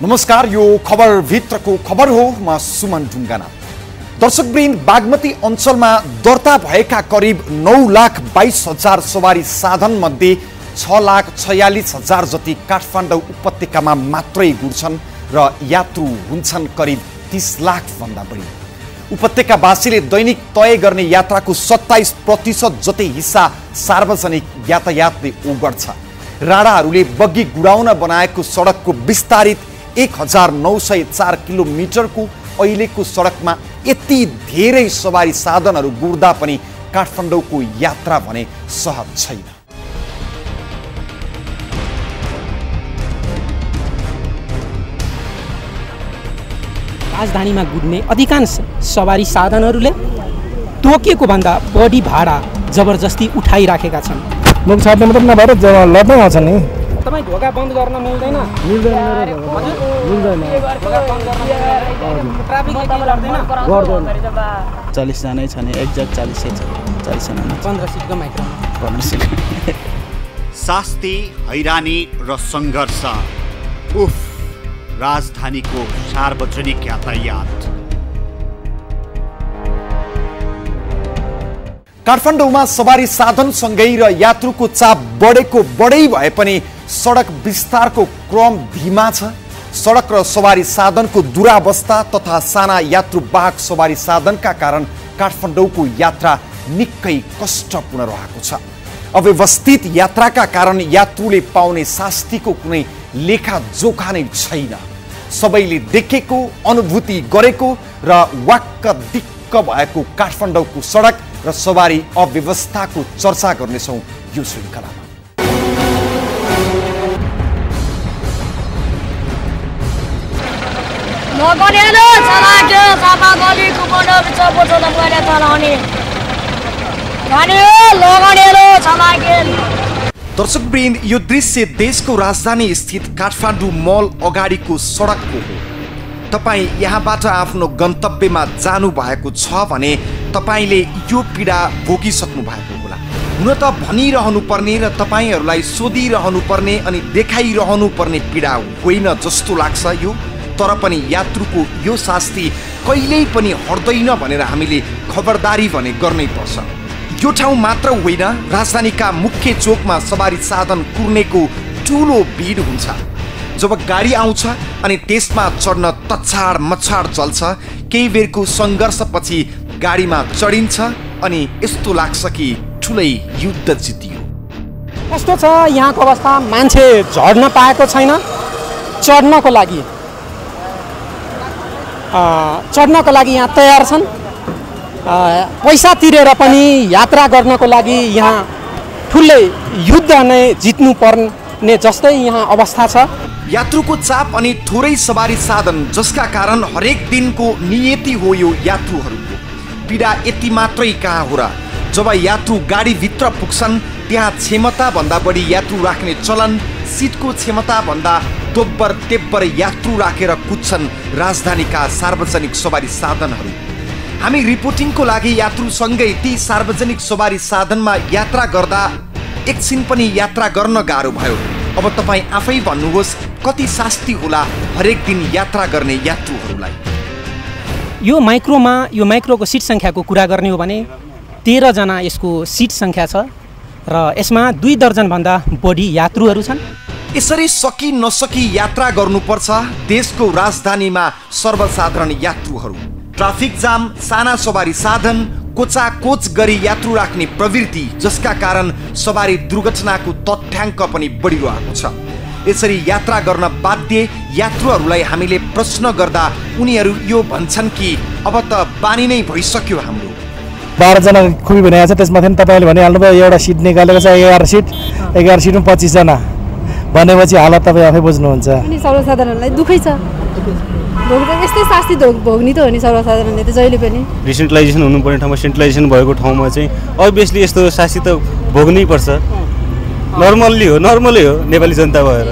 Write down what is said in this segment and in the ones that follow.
नमस्कार, यो खबर भित्रको खबर हो। म सुमन ढुङ्गाना। दर्शकवृन्द, बागमती अञ्चलमा दर्ता भएका करिब 9,22,000 सवारी साधन मध्ये 6,46,000 जति काठमाडौँ उपत्यकामा मात्रै गुड्छन् र यात्रु हुन्छन् करिब 30 लाख भन्दा बढी। उपत्यकावासीले दैनिक तय गर्ने यात्राको 27% जति हिस्सा सार्वजनिक यातायातले ओगट्छ। राणाहरूले बग्गी गुडाउन बनाएको सडकको विस्तारित 1904 किलोमिटरको अहिलेको सडकमा यति धेरै सवारी साधनहरू गुड्दा पनि काठमाडौँको यात्रा भने सहज छैन। राजधानीमा गुड्ने अधिकांश सवारी साधनहरूले तोकेको भन्दा बढी भाडा जबरजस्ती उठाइराखेका छन्। मुख छाड्ने मतलब नभएर लड्नै आउँछ नि। तपाईँ ढोका बन्द गर्न मिल्दैन? ट्राफिक गर्दैन। 40 जनै छ नि, एक्ज्याक्ट 40 जना। 15 सिटको माइक्रोमा 15 सिट। शास्ति, हैरानी र सङ्घर्ष। उफ, राजधानीको सार्वजनिक यातायात। काठमाडौँमा सवारी साधनसँगै र यात्रुको चाप बढेको बढै भए पनि सडक विस्तारको क्रम धीमा छ। सडक र सवारी साधनको दुरावस्था तथा साना यात्रुवाहक सवारी साधनका कारण काठमाडौँको यात्रा निकै कष्टपूर्ण रहेको छ। अव्यवस्थित यात्राका कारण यात्रुले पाउने शास्तिको कुनै लेखाजोखा नै छैन। सबैले देखेको, अनुभूति गरेको र वाक्क दिक्क भएको काठमाडौँको सडक र सवारी अव्यवस्थाको चर्चा गर्नेछौँ यो श्रृङ्खलामा। दर्शकवृन्द, यो दृश्य देशको राजधानी स्थित काठमाडौँ मल अगाडिको सडकको हो। तपाईँ यहाँबाट आफ्नो गन्तव्यमा जानु भएको छ भने तपाईँले यो पीडा भोगिसक्नु भएको होला। हुन त भनिरहनु पर्ने र तपाईँहरूलाई सोधिरहनु पर्ने अनि देखाइरहनु पर्ने पीडा होइन जस्तो लाग्छ यो। तर पनि यात्रुको यो शास्ति कहिल्यै पनि हट्दैन भनेर हामीले खबरदारी भने गर्नै पर्छ। यो ठाउँ मात्र होइन, राजधानीका मुख्य चोकमा सवारी साधन कुर्नेको ठुलो भिड हुन्छ। जब गाडी आउँछ अनि त्यसमा चढ्न तछाड मछाड चल्छ। केही बेरको सङ्घर्षपछि गाडीमा चढिन्छ अनि यस्तो लाग्छ कि ठुलै युद्ध जितियो। कस्तो छ यहाँको अवस्था? मान्छे झर्न पाएको छैन। चढ्नको लागि यहाँ तयार छन्। पैसा तिरेर पनि यात्रा गर्नको लागि यहाँ ठुलै युद्ध नै जित्नु पर्ने जस्तै यहाँ अवस्था छ। यात्रुको चाप अनि थोरै सवारी साधन जसका कारण हरेक दिनको नियति हो यो यात्रुहरूको। पीडा यति मात्रै कहाँ हो र? जब यात्रु गाडीभित्र पुग्छन् त्यहाँ क्षमताभन्दा बढी यात्रु राख्ने चलन, सिटको क्षमताभन्दा दोब्बर तेब्बर यात्रु राखेर कुद्छन् राजधानीका सार्वजनिक सवारी साधनहरू। हामी रिपोर्टिङको लागि यात्रुसँगै ती सार्वजनिक सवारी साधनमा यात्रा गर्दा एकछिन पनि यात्रा गर्न गाह्रो भयो। अब तपाईँ आफै भन्नुहोस्, कति शास्ति होला हरेक दिन यात्रा गर्ने यात्रुहरूलाई। यो माइक्रोको सिट सङ्ख्याको कुरा गर्ने हो भने 13 जना यसको सिट सङ्ख्या छ र यसमा 2 दर्जनभन्दा बढी यात्रुहरू छन्। यसरी सकी नसकी यात्रा गर्नुपर्छ देशको राजधानीमा सर्वसाधारण यात्रुहरू। ट्राफिक जाम, साना सवारी साधन, कोचाकोच गरी यात्रु राख्ने प्रवृत्ति जसका कारण सवारी दुर्घटनाको तथ्याङ्क पनि बढिरहेको छ। यसरी यात्रा गर्न बाध्य यात्रुहरूलाई हामीले प्रश्न गर्दा उनीहरू यो भन्छन् कि अब त बानी नै भइसक्यो हाम्रो। 12 जना खुबी भनेको छ, त्यसमाथि तपाईँले भनिहाल्नुभयो एउटा सिट निकालेको छ। 11 सिटमा 25 जना भनेपछि हालत तपाईँ आफै बुझ्नुहुन्छ। सर्वसाधारणलाई दुःखै छ। यस्तै शास्ति भोग्ने त हो नि सर्वसाधारणले त जहिले पनि। डिसेन्ट्रलाइजेसन हुनुपर्ने ठाउँमा सेन्ट्रलाइजेसन भएको ठाउँमा चाहिँ अभियसली यस्तो शास्ति त भोग्नै पर्छ। नर्मलै हो नेपाली जनता भएर।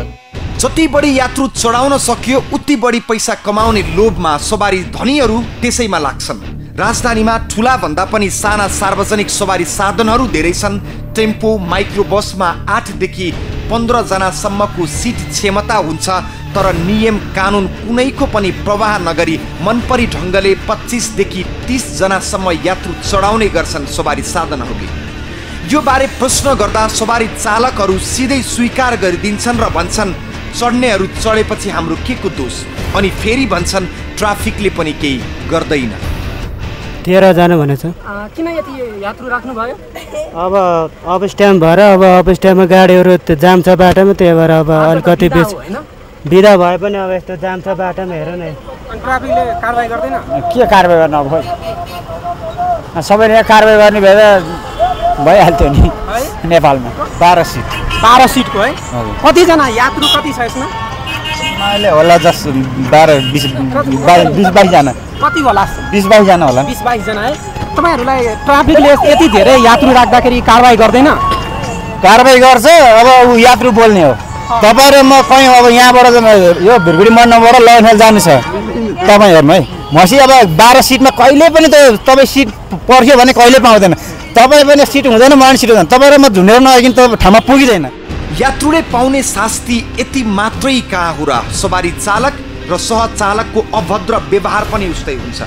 जति बढी यात्रु चढाउन सकियो उति बढी पैसा कमाउने लोभमा सवारी धनीहरू त्यसैमा लाग्छन्। राजधानीमा ठुला भन्दा पनि साना सार्वजनिक सवारी साधनहरू धेरै छन्। टेम्पो, माइक्रो बसमा 8 देखि 15 जनासम्मको सिट क्षमता हुन्छ, तर नियम कानुन कुनैको पनि प्रवाह नगरी मनपरी ढङ्गले 25 देखि 30 जनासम्म यात्रु चढाउने गर्छन् सवारी साधनहरूले। यो बारे प्रश्न गर्दा सवारी चालकहरू सिधै स्वीकार गरिदिन्छन् र भन्छन् चढ्नेहरू चढेपछि हाम्रो के को दोष, अनि फेरि भन्छन् ट्राफिकले पनि केही गर्दैन। 13 जना भनेछ। किन यति यात्रु राख्नु भयो? अब स्ट्याम्प भएर अब स्ट्याम्पमा गाडीहरू जाम छ बाटोमा, त्यही भएर अब अलिकति बिदा भए पनि अब यस्तो जाम छ बाटोमा, हेर न। अनि ट्राफिकले कारबाही गर्दैन? के कारबाही गर्न, अब सबैले कारबाही गर्ने भए भइहाल्थ्यो नि। नेपालमा 12 सिट। 12 सिटको है? कतिजना यात्रु कति छ यसमा? अहिले होला जस्ट 20-22 जना। कति होला? 20-22 जना होला। 20-22 जना है। तपाईँहरूलाई ट्राफिकले यति धेरै यात्रु राख्दाखेरि कारबाही गर्दैन? कारबाही गर्छ, अब ऊ यात्रु बोल्ने हो। तपाईँ र म कहीँ अब यहाँबाट यो भिरगुडी मण्डलबाट लयनफेल जानु छ, तपाईँ हेर्नु है। मसी अब 12 सिटमा कहिले पनि त तपाईँ सिट पर्ख्यो भने कहिले पाउँदैन। तपाईँ पनि सिट हुँदैन, म पनि सिट हुँदैन। तपाईँ र म झुन्डेर नआइकन त ठाउँमा पुगिँदैन। यात्रुले पाउने शास्ति यति मात्रै कहाँ हो र? सवारी चालक र सहचालकको अभद्र व्यवहार पनि उस्तै हुन्छ।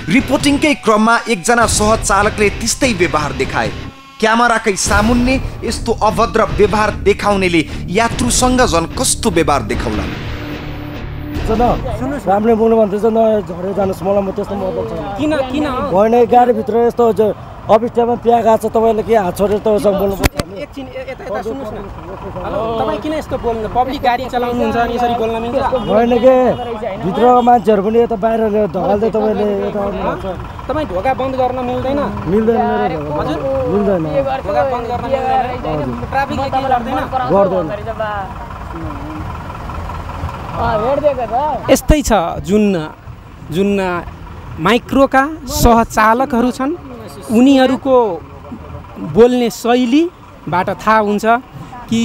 रिपोर्टिङकै क्रममा एकजना सहचालकले त्यस्तै व्यवहार देखाए। क्यामेराकै सामुन्ने यस्तो अभद्र व्यवहार देखाउनेले यात्रुसँग झन् कस्तो व्यवहार देखाउला? राम्रै बोल्नु भन्दैछ, न झरेर जानुहोस्, मलाई म त्यस्तो मतलब छैन। किन होइन, गाडीभित्र यस्तो अफिस टाइममा प्याक आएको छ, तपाईँले के हात छोडेर तपाईँसँग बोल्नु? एकछिन यता सुन्नुहोस् न। हेलो, तपाईँ किन यस्तो बोल्नु? पब्लिक गाडी चलाउनुहुन्छ अनि यसरी बोल्न मिल्छ? होइन के, भित्रको मान्छेहरू पनि यता बाहिर ढकाल्दै तपाईँले यता आउनुहुन्छ। तपाईँ ढोका बन्द गर्न मिल्दैन? मिल्दैन, हजुर मिल्दैन। ढोका बन्द गर्न मिल्दैन? ट्राफिकले के गर्दैन? गर्दैन। यस्तै छ जुन माइक्रोका सहचालकहरू छन्, उनीहरूको बोल्ने शैलीबाट थाहा हुन्छ कि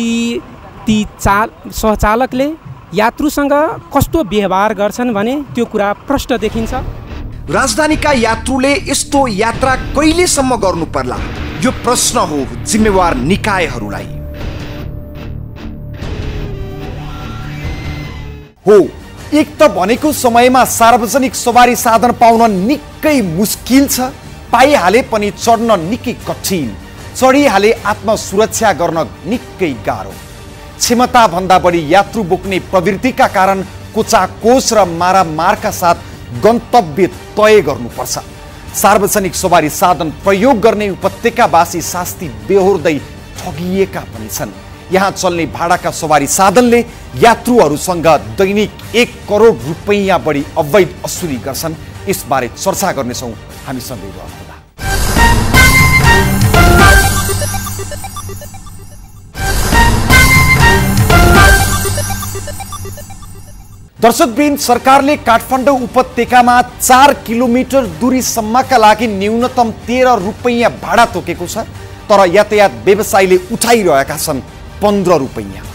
ती सहचालकले यात्रुसँग कस्तो व्यवहार गर्छन् भने त्यो कुरा प्रष्ट देखिन्छ। राजधानीका यात्रुले यस्तो यात्रा कहिलेसम्म गर्नु पर्ला? यो प्रश्न हो जिम्मेवार निकायहरूलाई। हो, एक त भनेको समयमा सार्वजनिक सवारी साधन पाउन निकै मुस्किल छ, पाइहाले पनि चढ्न निकै कठिन, चढिहाले आत्मसुरक्षा गर्न निकै गाह्रो। क्षमताभन्दा बढी यात्रु बोक्ने प्रवृत्तिका कारण कोचाकोच र मारामारका साथ गन्तव्य तय गर्नुपर्छ। सार्वजनिक सवारी साधन प्रयोग गर्ने उपत्यकावासी शास्ति बेहोर्दै ठगिएका पनि छन्। यहाँ चल्ने भाडाका सवारी साधनले यात्रुहरूसँग दैनिक 1 करोड रुपैयाँ बढी अवैध असुली गर्छन्। यसबारे चर्चा गर्नेछौँ, हामीसँग रहनुहोला। दर्शकवृन्द, सरकारले काठमाडौँ उपत्यकामा 4 किलोमिटर दूरीसम्मका लागि न्यूनतम 13 रुपैयाँ भाडा तोकेको छ, तर यातायात व्यवसायीले उठाइरहेका छन् 15 रुपैयाँ।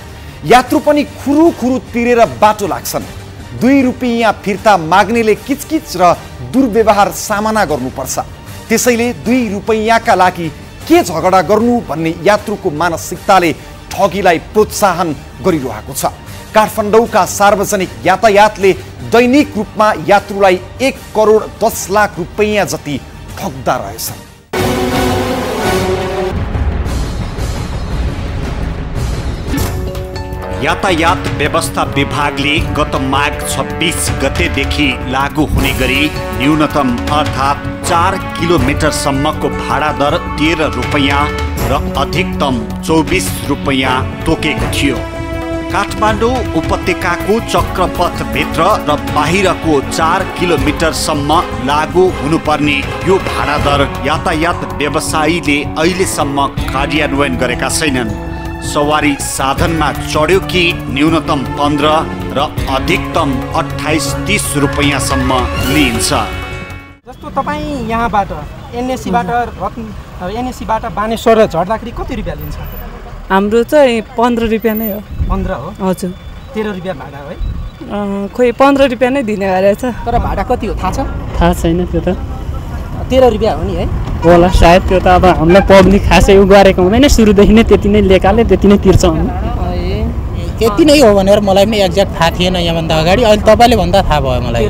यात्रु पनि खुरुखुरु तिरेर बाटो लाग्छन्। 2 रुपैयाँ फिर्ता माग्नेले किचकिच र दुर्व्यवहार सामना गर्नुपर्छ। त्यसैले 2 रुपैयाँका लागि के झगडा गर्नु भन्ने यात्रुको मानसिकताले ठगीलाई प्रोत्साहन गरिरहेको छ। काठमाडौँका सार्वजनिक यातायातले दैनिक रूपमा यात्रुलाई 1 करोड 10 लाख रुपैयाँ जति ठग्दा रहेछन्। यातायात व्यवस्था विभागले गत माघ 26 गतेदेखि लागू हुने गरी न्यूनतम अर्थात् 4 किलोमिटरसम्मको भाडा दर 13 रुपैयाँ र अधिकतम 24 रुपैयाँ तोकेको थियो। काठमाडौँ उपत्यकाको चक्रपथभित्र र बाहिरको 4 किलोमिटरसम्म लागू हुनुपर्ने यो भाडा दर यातायात व्यवसायीले अहिलेसम्म कार्यान्वयन गरेका छैनन्। सवारी साधनमा चढ्यो कि न्यूनतम 15 र अधिकतम 28-30 रुपैयाँसम्म लिइन्छ। जस्तो तपाईँ यहाँबाट एनएससीबाट बानेश्वर झर्दाखेरि कति रुपियाँ लिन्छ? हाम्रो चाहिँ 15 रुपियाँ नै हो। 15 हो? हजुर। 13 रुपियाँ भाडा है? खोइ 15 रुपियाँ नै दिने गरेछ। तर भाडा कति हो थाहा छ? थाहा छैन त्यो त। 13 रुपियाँ हो नि है? होला सायद, त्यो त अब हामीलाई पब्लिक खासै उ गरेको हुँदैन, सुरुदेखि नै त्यति नै लेखाले त्यति नै तिर्छ हामी। यति नै हो भनेर मलाई पनि एक्ज्याक्ट थाहा थिएन यहाँभन्दा अगाडि अहिले तपाईँले भन्दा थाहा भयो मलाई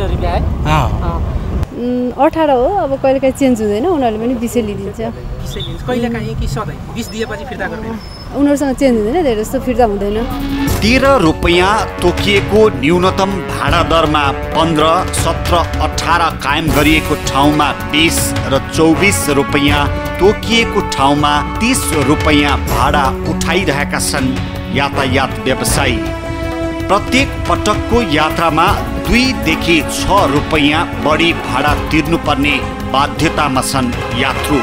18 हो अब कहिलेकाहीँ चेन्ज हुँदैन उनीहरूले पनि 20 लिइदिन्छ कहिलेकाहीँ कि सधैँ 20 दिएपछि फिर्ता गर्दैन उनीहरूसँग चेन्ज हुँदैन धेरै जस्तो फिर्ता हुँदैन 13 रुपैयाँ तोकिएको न्यूनतम भाडा दरमा 15, 17, 18 कायम गरिएको ठाउँमा 20 र 24 रुपैयाँ तोकिएको ठाउँमा 30 रुपैयाँ भाडा उठाइरहेका छन् यातायात व्यवसायी। प्रत्येक पटकको यात्रामा 2 देखि 6 रुपैयाँ बढी भाडा तिर्नुपर्ने बाध्यतामा छन् यात्रु।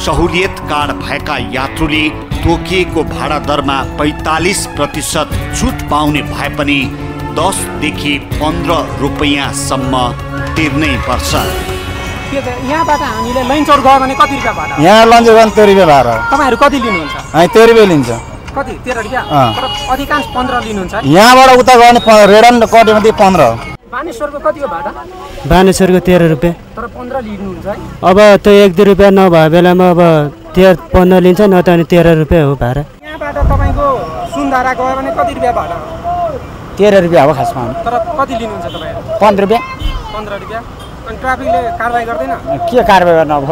सहुलियत कार्ड भएका यात्रुले तोकिएको भाडा दरमा 45% छुट पाउने भए पनि 10 देखि 15 रुपैयाँसम्म तिर्नै पर्छ। यहाँबाट हामीले लैनचौर गयो भने कति रुपियाँ भाडा? यहाँ लन्चौर गयो भने 13 रुपियाँ भाडा। तपाईँहरू कति लिनुहुन्छ? हामी 13 रुपियाँ लिन्छ। कति 13 रुपियाँ? तर अधिकांश 15 लिनुहुन्छ। यहाँबाट उता गयो भने रेडन कट्यो भने 15। बानेश्वरको कति हो भाडा? बानेश्वरको 13 रुपियाँ। तर 15 लिनुहुन्छ है? अब त्यो 1-2 रुपियाँ नभए बेलामा अब 15 लिन्छ न त अनि 13 रुपियाँ हो भाडा। यहाँबाट तपाईँको सुनधारा गयो भने कति रुपियाँ भाडा? 13 रुपियाँ हो खासमा। तर कति लिनुहुन्छ तपाईँहरू? 15 रुपियाँ। 15 रुपियाँ। अनि ट्राफिकले कारबाही गर्दैन? के कारबाही गर्न अब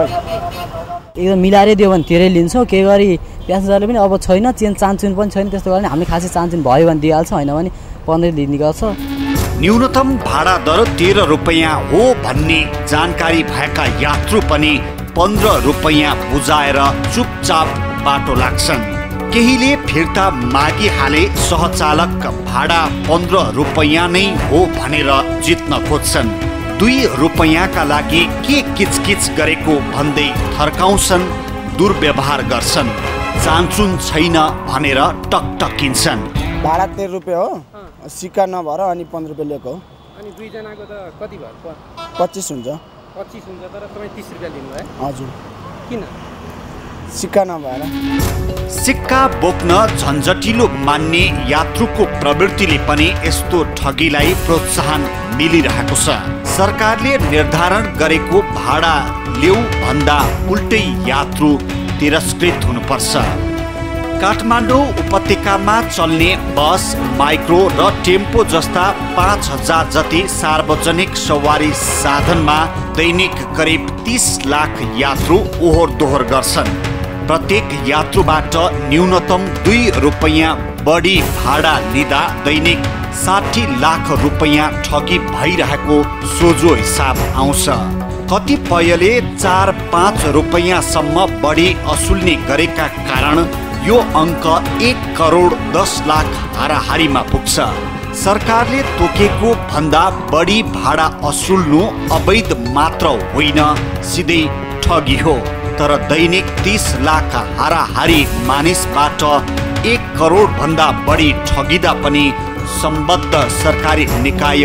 एकदम मिलाएर दियो भने धेरै लिन्छौँ। के गरी प्यासेन्जरले पनि अब छैन चेन्ज चान्चुन पनि छैन त्यस्तो गर्ने हामी खासै चान्चुन भयो भने दिइहाल्छ होइन भने 15 लिने गर्छ। न्यूनतम भाडा दर 13 रुपैयाँ हो भन्ने जानकारी भएका यात्रु पनि 15 रुपैयाँ बुझाएर चुपचाप बाटो लाग्छन्। केहीले फिर्ता मागिहाले सहचालक भाडा 15 रुपैयाँ नै हो भनेर जित्न खोज्छन्। 2 रुपैयाँका लागि के किचकिच गरेको भन्दै थर्काउँछन्, दुर्व्यवहार गर्छन्, चान्चुन छैन भनेर टकटकिन्छन्। भाडा 13 रुपियाँ हो, सिक्का नभएर अनि 15 रुपियाँ लिएको हो। अनि 2 जनाको त कति भयो? 25 हुन्छ। 25 हुन्छ तर तपाईँ 30 रुपियाँ लिनु भयो? हजुर। किन? सिक्का नभएर। सिक्का बोक्न झन्झटिलो मान्ने यात्रुको प्रवृत्तिले पनि यस्तो ठगीलाई प्रोत्साहन मिलिरहेको छ। सरकारले निर्धारण गरेको भाडा ल्याउ भन्दा उल्टै यात्रु तिरस्कृत हुनुपर्छ। काठमाडौँ उपत्यकामा चल्ने बस, माइक्रो र टेम्पो जस्ता 5000 जति सार्वजनिक सवारी साधनमा दैनिक करिब 30 लाख यात्रु ओहोर दोहोर गर्छन्। प्रत्येक यात्रुबाट न्यूनतम 2 रुपैयाँ बढी भाडा लिँदा दैनिक 60 लाख रुपैयाँ ठगी भइरहेको सोझो हिसाब आउँछ। कतिपयले 4-5 रुपैयाँसम्म बढी असुल्ने गरेका कारण यो अङ्क 1 करोड 10 लाख हाराहारीमा पुग्छ। सरकारले तोकेको भन्दा बढी भाडा असुल्नु अवैध मात्र होइन, सिधै ठगी हो। तर दैनिक 30 लाख हाराहारी मानिसबाट 1 करोड भन्दा बढी ठगिँदा पनि सम्बद्ध सरकारी निकाय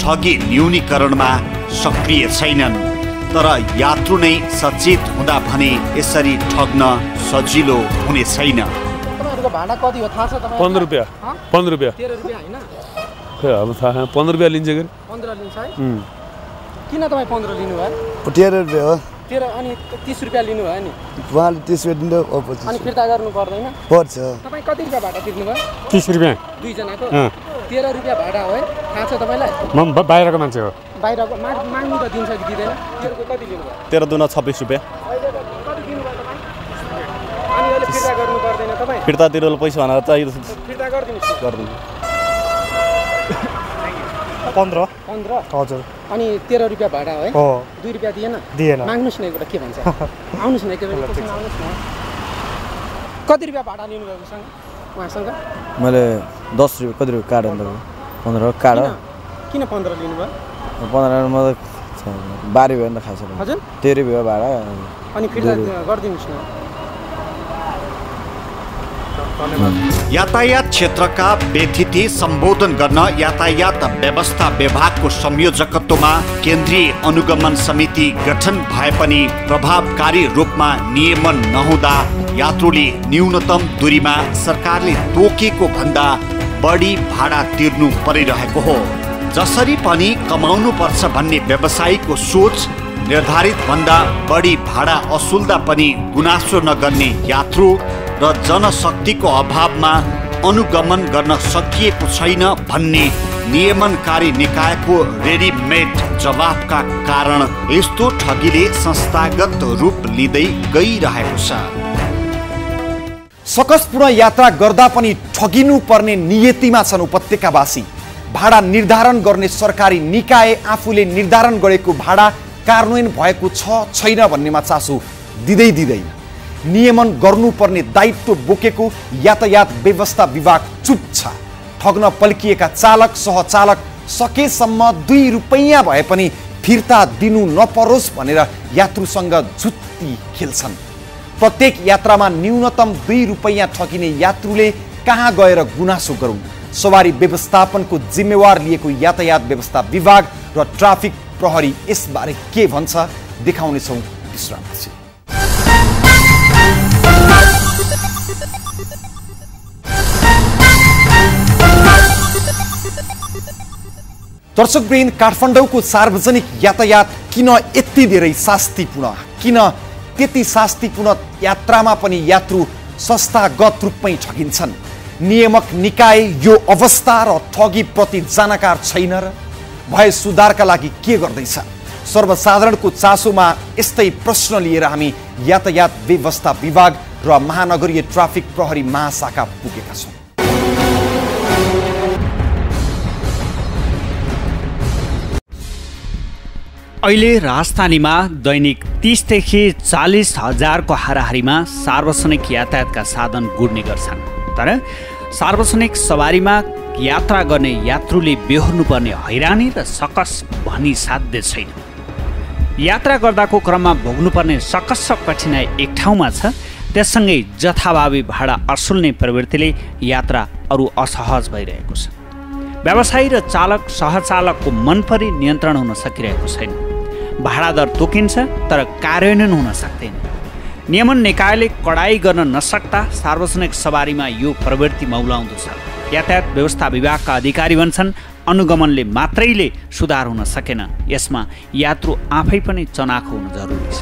ठगी न्यूनीकरणमा सक्रिय छैनन्। तर यात्रु नै सचेत हुँदा भने यसरी ठग्न सजिलो हुने छैन। तपाईँहरूको भाडा कति हो थाहा छ तपाईँ? 15 रुपियाँ। 15 रुपियाँ। 13 रुपियाँ होइन? खै अब थाहा 15 रुपियाँ लिन्छ कि? 15 लिन्छ है? किन तपाईँ 15 लिनुभयो? 13 रुपियाँ हो। 13 अनि 30 रुपियाँ लिनुभयो नि? उहाँले 30 रुपियाँ दिनु हो। अनि फिर्ता गर्नु पर्दैन? पर्छ। तपाईँ कति रुपियाँ भाडा तिर्नुभयो? 30 रुपियाँ। 2 जनाको? 13 रुपियाँ भाडा हो है? थाहा छ तपाईँलाई? म बाहिरको मान्छे हो। बाहिरको माग्नु त दिन्छ कि दिँदैन? 13 कति लिनुभयो? 13 दुना 26 रुपियाँ। कति दिनुभयो तपाईँ? अनि अहिले फिर्ता गर्नु पर्दैन तपाईँ? फिर्ता तिरेर पैसा भनेर चाहियो। फिर्ता गरिदिनुहोस्। गरिदिनु। 15। हजुर। अनि 13 रुपियाँ भाडा है? 2 रुपियाँ दिएन? दिएन। माग्नुहोस् न एकपल्ट के भन्छ? आउनुहोस् न एकपल्ट आउनुहोस् न। कति रुपियाँ भाडा लिनुभयो उहाँसँग? मैले 10 रुपियाँ कति रुपियाँ काट अन्त 15 काट। किन 15 लिनुभयो? 15 म 12 रुपियाँ त खास। हजुर? 13 रुपियाँ भाडा। अनि फिर्ता गरिदिनुहोस् न। यातायात क्षेत्रका व्यथिति सम्बोधन गर्न यातायात व्यवस्था विभागको संयोजकत्वमा केन्द्रीय अनुगमन समिति गठन भए पनि प्रभावकारी रूपमा नियमन नहुँदा यात्रुले न्यूनतम दूरीमा सरकारले तोकेको भन्दा बढी भाडा तिर्नु परिरहेको हो। जसरी पनि कमाउनु पर्छ भन्ने व्यवसायीको सोच, निर्धारित भन्दा बढी भाडा असुल्दा पनि गुनासो नगर्ने यात्रु र जनशक्तिको अभावमा अनुगमन गर्न सकिएको छैन भन्ने नियमनकारी निकायको रेडीमेड जवाफका कारण यस्तो ठगीले संस्थागत रूप लिँदै गइरहेको छ। सकसपूर्ण यात्रा गर्दा पनि ठगिनु पर्ने नियतिमा छन् उपत्यकावासी। भाडा निर्धारण गर्ने सरकारी निकाय आफूले निर्धारण गरेको भाडा कार्यान्वयन भएको छ छैन भन्नेमा चासो दिँदैन। नियमन गर्नुपर्ने दायित्व बोकेको यातायात व्यवस्था विभाग चुप छ। ठग्न पल्किएका चालक सहचालक सकेसम्म 2 रुपैयाँ भए पनि फिर्ता दिनु नपरोस् भनेर यात्रुसँग जुत्ती खेल्छन्। प्रत्येक यात्रामा न्यूनतम 2 रुपैयाँ ठगिने यात्रुले कहाँ गएर गुनासो गरून्? सवारी व्यवस्थापनको जिम्मेवार लिएको यातायात व्यवस्था विभाग र ट्राफिक प्रहरी यसबारे के भन्छ देखाउनेछौँ विश्रामपछि। दर्शकवृन्द, काठमाडौँको सार्वजनिक यातायात किन यति धेरै शास्तिपूर्ण? किन त्यति शास्तिपूर्ण यात्रामा पनि यात्रु संस्थागत रूपमै ठगिन्छन्? नियामक निकाय यो अवस्था र ठगीप्रति जानकार छैन र? भए सुधारका लागि के गर्दैछ? सर्वसाधारणको चासोमा यस्तै प्रश्न लिएर हामी यातायात व्यवस्था विभाग र महानगरीय ट्राफिक प्रहरी महाशाखा पुगेका छौँ। अहिले राजधानीमा दैनिक 30 देखि 40 हजारको हाराहारीमा सार्वजनिक यातायातका साधन गुड्ने गर्छन्। तर सार्वजनिक सवारीमा यात्रा गर्ने यात्रुले बेहोर्नुपर्ने हैरानी र सकस भनी साध्य छैन। यात्रा गर्दाको क्रममा भोग्नुपर्ने सकस कठिनाई एक ठाउँमा छ, त्यससँगै जथाभावी भाडा असुल्ने प्रवृत्तिले यात्रा अरू असहज भइरहेको छ। व्यवसायी र चालक सहचालकको मनपरी नियन्त्रण हुन सकिरहेको छैन। भाडा दर तोकिन्छ तर कार्यान्वयन हुन सक्दैन। नियमन निकायले कडाई गर्न नसक्दा सार्वजनिक सवारीमा यो प्रवृत्ति मौलाउँदो छ। यातायात व्यवस्था विभागका अधिकारी भन्छन् अनुगमनले मात्रैले सुधार हुन सकेन, यसमा यात्रु आफै पनि चनाखो हुन जरुरी छ।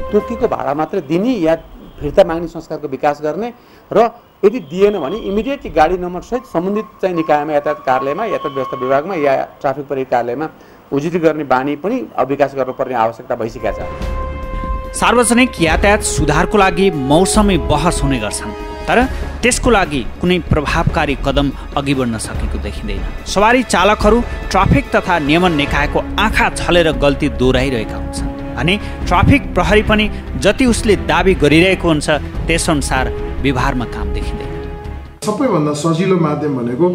तोकेको भाडा मात्र दिने या फिर्ता माग्ने संस्कारको विकास गर्ने र यदि दिएन भने इमिडिएटली गाडी नम्बर सहित सम्बन्धित चाहिँ निकायमा यातायात कार्यालयमा यातायात व्यवस्था विभागमा या ट्राफिक प्रहरी कार्यालयमा उजुरी गर्ने बानी पनि विकास गर्नुपर्ने आवश्यकता भइसकेको छ। सार्वजनिक यातायात सुधारको लागि मौसमी बहस हुने गर्छन्, तर त्यसको लागि कुनै प्रभावकारी कदम अघि बढ्न सकेको देखिँदैन। सवारी चालकहरू ट्राफिक तथा नियमन निकायको आँखा छलेर गल्ती दोहोऱ्याइरहेका हुन्छन् अनि ट्राफिक प्रहरी पनि जति उसले दाबी गरिरहेको हुन्छ त्यसअनुसार व्यवहारमा काम देखिँदैन। सबैभन्दा सजिलो माध्यम भनेको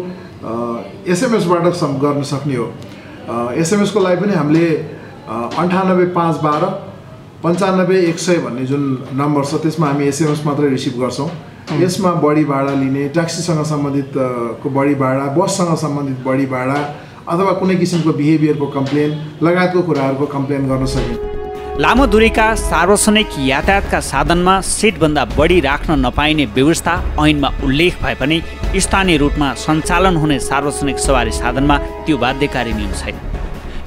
एसएमएसबाट गर्न सक्ने हो। एसएमएसको लागि पनि हामीले 98 512 95 100 भन्ने जुन नम्बर छ त्यसमा हामी एसएमएस मात्रै रिसिभ गर्छौँ। यसमा बढी भाडा लिने, ट्याक्सीसँग सम्बन्धित को बढी भाडा, बससँग सम्बन्धित बढी भाडा अथवा कुनै किसिमको बिहेभियरको कम्प्लेन लगायतको कुराहरूको कम्प्लेन गर्न सकिन्छ। लामो दूरीका सार्वजनिक यातायातका साधनमा सिटभन्दा बढी राख्न नपाइने व्यवस्था ऐनमा उल्लेख भए पनि स्थानीय रूटमा सञ्चालन हुने सार्वजनिक सवारी साधनमा त्यो बाध्यकारी नियम छैन।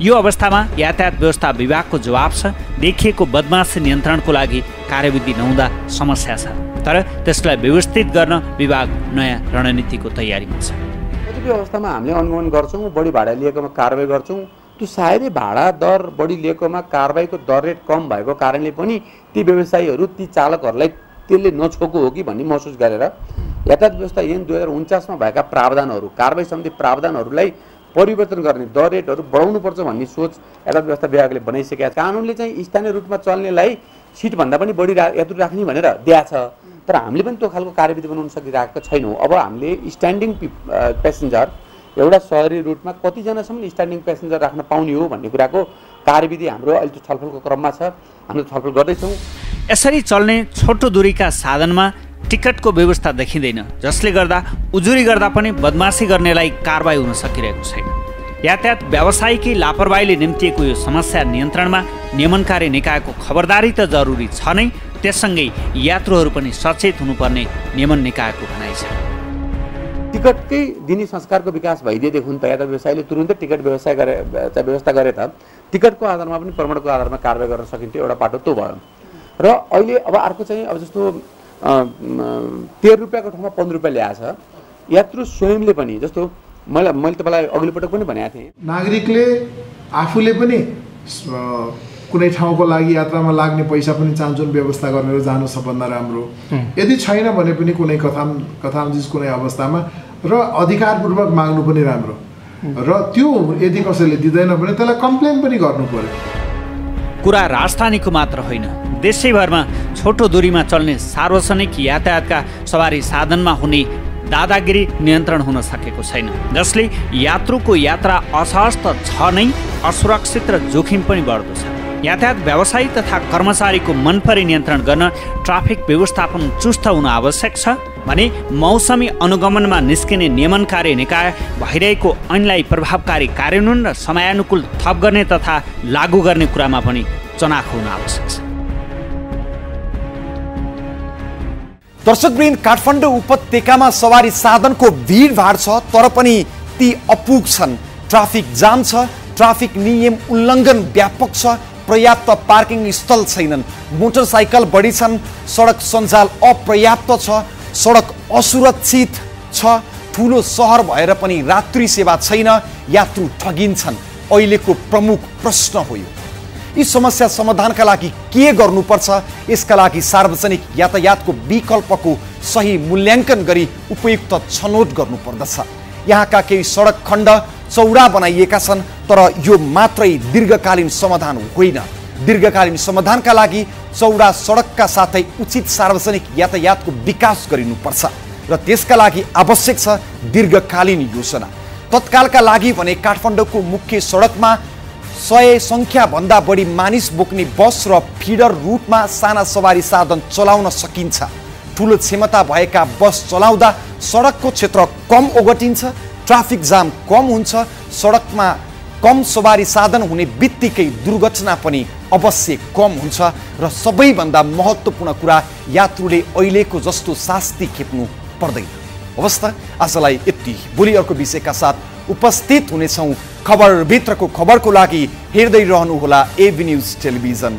यो अवस्थामा यातायात व्यवस्था विभागको जवाब छ। देखिएको बदमासी नियन्त्रणको लागि कार्यविधि नहुँदा समस्या छ, तर त्यसलाई व्यवस्थित गर्न विभाग नयाँ रणनीतिको तयारीमा छ। कतिपय अवस्थामा हामीले अनुगमन गर्छौँ, बढी भाडा लिएकोमा कारबाही गर्छौँ। त्यो सायदै भाडा दर बढी लिएकोमा कारबाहीको दर रेट कम भएको कारणले पनि ती व्यवसायीहरू ती चालकहरूलाई त्यसले नछोको हो कि भन्ने महसुस गरेर यातायात व्यवस्था ऐन 2049 मा भएका प्रावधानहरू कारबाही सम्बन्धी प्रावधानहरूलाई परिवर्तन गर्ने, दर रेटहरू बढाउनुपर्छ भन्ने सोच यातायात व्यवस्था विभागले बनाइसकेका छ। कानुनले चाहिँ स्थानीय रूटमा चल्नेलाई सिटभन्दा पनि बढी यात्रु राख्ने भनेर दिएको छ, तर हामीले पनि त्यो खालको कार्यविधि बनाउन सकिरहेको छैनौँ। अब हामीले स्ट्यान्डिङ प्यासेन्जर एउटा सहरी रुटमा कतिजनासम्म स्ट्यान्डिङ प्यासेन्जर राख्न पाउने हो भन्ने कुराको कार्यविधि हाम्रो अहिले छलफलको क्रममा छ, हामीले छलफल गर्दैछौँ। यसरी चल्ने छोटो दूरीका साधनमा टिकटको व्यवस्था देखिँदैन, जसले गर्दा उजुरी गर्दा पनि बदमासी गर्नेलाई कारबाही हुन सकिरहेको छैन। यातायात व्यवसायीकी लापरवाहीले निम्तिएको यो समस्या नियन्त्रणमा नियमनकारी निकायको खबरदारी त जरुरी छ नै, त्यससँगै यात्रुहरू पनि सचेत हुनुपर्ने नियमन निकायको भनाइ छ। टिकटकै दिने संस्कारको विकास भइदिएदेखि त यातायात व्यवसायीले तुरुन्तै टिकट व्यवस्था गरे त टिकटको आधारमा पनि प्रमाणको आधारमा कारबाही गर्न सकिन्थ्यो। एउटा बाटो त्यो भयो। र अहिले अब अर्को चाहिँ अब जस्तो 13 रुपियाँको ठाउँमा 15 रुपियाँ ल्याएको छ। यात्रु स्वयंले पनि जस्तो मैले तपाईँलाई अघिल्लो पटक पनि भनेको थिएँ, नागरिकले आफूले पनि कुनै ठाउँको लागि यात्रामा लाग्ने पैसा पनि चान्चुन व्यवस्था गरेर जानु सबभन्दा राम्रो। यदि छैन भने पनि कुनै कथामजिज कुनै अवस्थामा र अधिकारपूर्वक माग्नु पनि राम्रो, र त्यो यदि कसैले दिँदैन भने त्यसलाई कम्प्लेन पनि गर्नु पर्यो। कुरा राजधानीको मात्र होइन, देशैभरमा छोटो दूरीमा चल्ने सार्वजनिक यातायातका सवारी साधनमा हुने दादागिरी नियन्त्रण हुन सकेको छैन, जसले यात्रुको यात्रा असहज त छ नै, असुरक्षित र जोखिम पनि बढ्दो छ। यातायात व्यवसायी तथा कर्मचारीको मनपरी नियन्त्रण गर्न ट्राफिक व्यवस्थापन चुस्त हुन आवश्यक छ भने मौसमी अनुगमनमा निस्किने नियमनकारी निकाय भइरहेको ऐनलाई प्रभावकारी कार्यान्वयन र समयानुकूल थप गर्ने तथा लागू गर्ने कुरामा पनि चनाखो हुन आवश्यक छ। दर्शकवृन्द, काठमाडौँ उपत्यकामा सवारी साधनको भिडभाड छ, तर पनि ती अपुग छन्। ट्राफिक जाम छ, ट्राफिक नियम उल्लङ्घन व्यापक छ, पर्याप्त पार्किङ स्थल छैनन्, मोटरसाइकल बढी छन्, सडक सञ्जाल अपर्याप्त छ, सडक असुरक्षित छ, ठुलो सहर भएर पनि रात्रि सेवा छैन, यात्रु ठगिन्छन्। अहिलेको प्रमुख प्रश्न हो यो। यी समस्या समाधानका लागि के गर्नुपर्छ? यसका लागि सार्वजनिक यातायातको विकल्पको सही मूल्याङ्कन गरी उपयुक्त छनौट गर्नुपर्दछ। यहाँका केही सडक खण्ड चौडा बनाइएका छन्, तर यो मात्रै दीर्घकालीन समाधान होइन। दीर्घकालीन समाधानका लागि चौडा सडकका साथै उचित सार्वजनिक यातायातको विकास गरिनुपर्छ र त्यसका लागि आवश्यक छ दीर्घकालीन योजना। तत्कालका लागि भने काठमाडौँको मुख्य सडकमा 100 सङ्ख्याभन्दा बढी मानिस बोक्ने बस र फिडर रुटमा साना सवारी साधन चलाउन सकिन्छ। ठुलो क्षमता भएका बस चलाउँदा सडकको क्षेत्र कम ओगटिन्छ, ट्राफिक जाम कम हुन्छ, सडकमा कम सवारी साधन हुने बित्तिकै दुर्घटना पनि अवश्य कम हुन्छ र सबैभन्दा महत्त्वपूर्ण कुरा, यात्रुले अहिलेको जस्तो शास्ति खेप्नु पर्दैन। हवस् त, आजलाई यति। भोलि अर्को विषयका साथ उपस्थित हुनेछौँ। खबरभित्रको खबरको लागि हेर्दै रहनुहोला एबी न्युज टेलिभिजन।